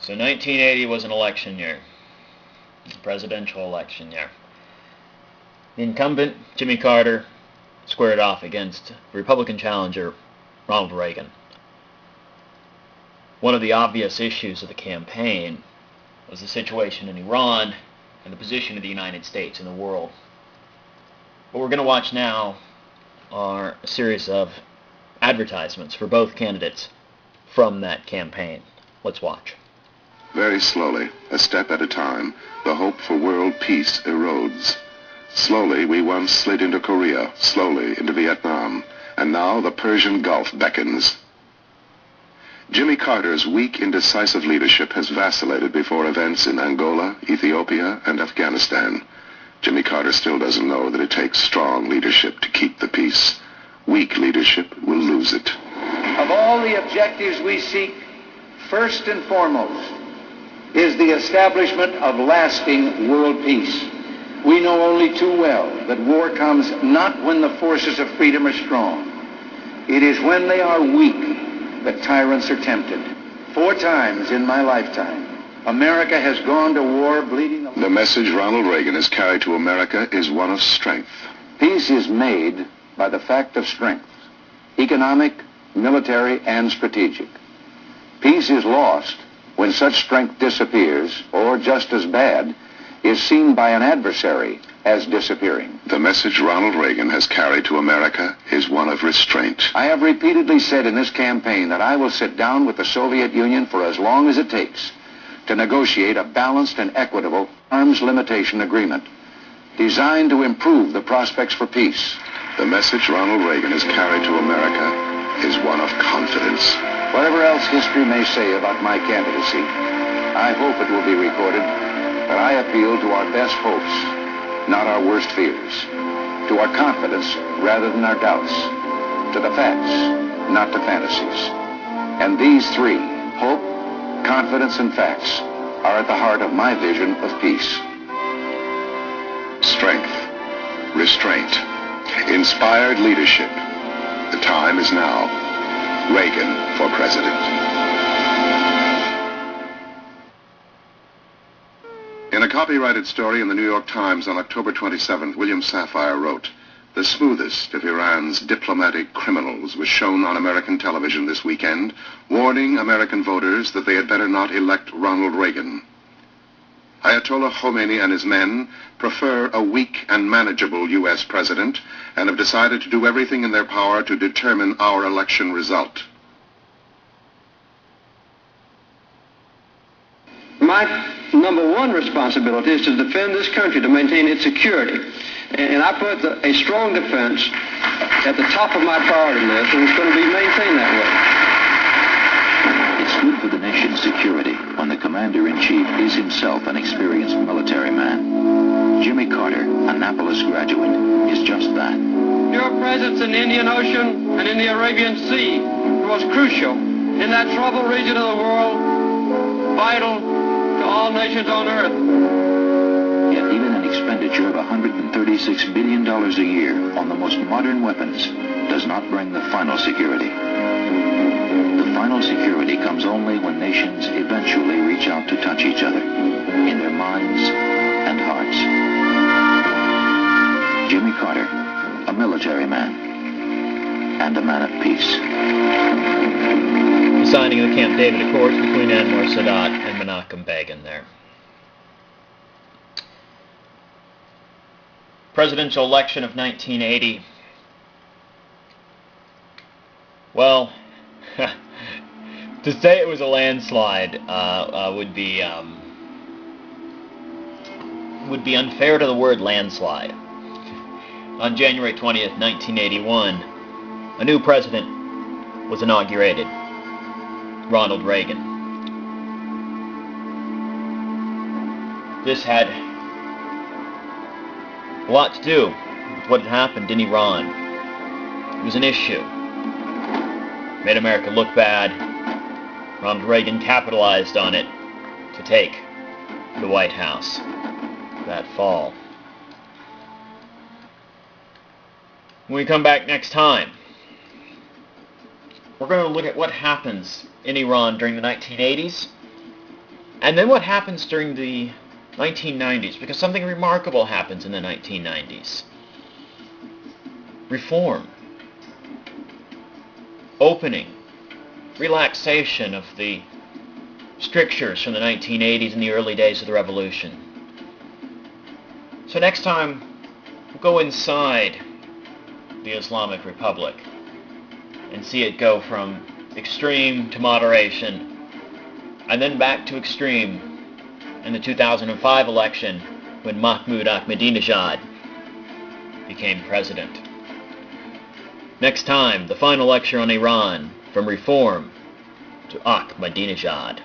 So 1980 was an election year, a presidential election year. The incumbent, Jimmy Carter, squared off against Republican challenger Ronald Reagan. One of the obvious issues of the campaign was the situation in Iran and the position of the United States in the world. What we're going to watch now are a series of advertisements for both candidates from that campaign. Let's watch. Very slowly, a step at a time, the hope for world peace erodes. Slowly, we once slid into Korea, slowly into Vietnam, and now the Persian Gulf beckons. Jimmy Carter's weak, indecisive leadership has vacillated before events in Angola, Ethiopia, and Afghanistan. Jimmy Carter still doesn't know that it takes strong leadership to keep the peace. Weak leadership will lose it. Of all the objectives we seek, first and foremost is the establishment of lasting world peace. We know only too well that war comes not when the forces of freedom are strong. It is when they are weak that tyrants are tempted. 4 times in my lifetime, America has gone to war bleeding. The message Ronald Reagan has carried to America is one of strength. Peace is made by the fact of strength, economic, military, and strategic. Peace is lost when such strength disappears, or just as bad, is seen by an adversary as disappearing. The message Ronald Reagan has carried to America is one of restraint. I have repeatedly said in this campaign that I will sit down with the Soviet Union for as long as it takes to negotiate a balanced and equitable arms limitation agreement designed to improve the prospects for peace. The message Ronald Reagan has carried to America is one of confidence. Whatever else history may say about my candidacy, I hope it will be recorded that I appeal to our best hopes, not our worst fears, to our confidence rather than our doubts, to the facts, not to fantasies. And these 3, hope, confidence, and facts, are at the heart of my vision of peace. Strength, restraint, inspired leadership. The time is now. Reagan for president. In a copyrighted story in the New York Times on October 27th, William Safire wrote, "The smoothest of Iran's diplomatic criminals was shown on American television this weekend, warning American voters that they had better not elect Ronald Reagan. Ayatollah Khomeini and his men prefer a weak and manageable U.S. president and have decided to do everything in their power to determine our election result." My number 1 responsibility is to defend this country, to maintain its security. And I put a strong defense at the top of my priority list, and it's going to be maintained that way. It's good for the nation's security when the commander-in-chief is himself an experienced military man. Jimmy Carter, Annapolis graduate, is just that. Your presence in the Indian Ocean and in the Arabian Sea was crucial in that troubled region of the world, vital to all nations on earth. Yet even an expenditure of $136 billion a year on the most modern weapons does not bring the final security. The final security comes only when nations eventually reach out to touch each other in their minds and hearts. Jimmy Carter, a military man and a man of peace. The signing of the Camp David Accords between Anwar Sadat and Menachem Begin there. Presidential election of 1980. Well, to say it was a landslide would be unfair to the word landslide. On January 20th, 1981, a new president was inaugurated, Ronald Reagan. This had a lot to do with what had happened in Iran. It was an issue. Made America look bad. Ronald Reagan capitalized on it to take the White House that fall. When we come back next time, we're going to look at what happens in Iran during the 1980s And then what happens during the 1990s? Because something remarkable happens in the 1990s. Reform. Opening. Relaxation of the strictures from the 1980s and the early days of the revolution. So next time, we'll go inside the Islamic Republic and see it go from extreme to moderation, and then back to extreme in the 2005 election when Mahmoud Ahmadinejad became president. Next time, the final lecture on Iran, from reform to Ahmadinejad.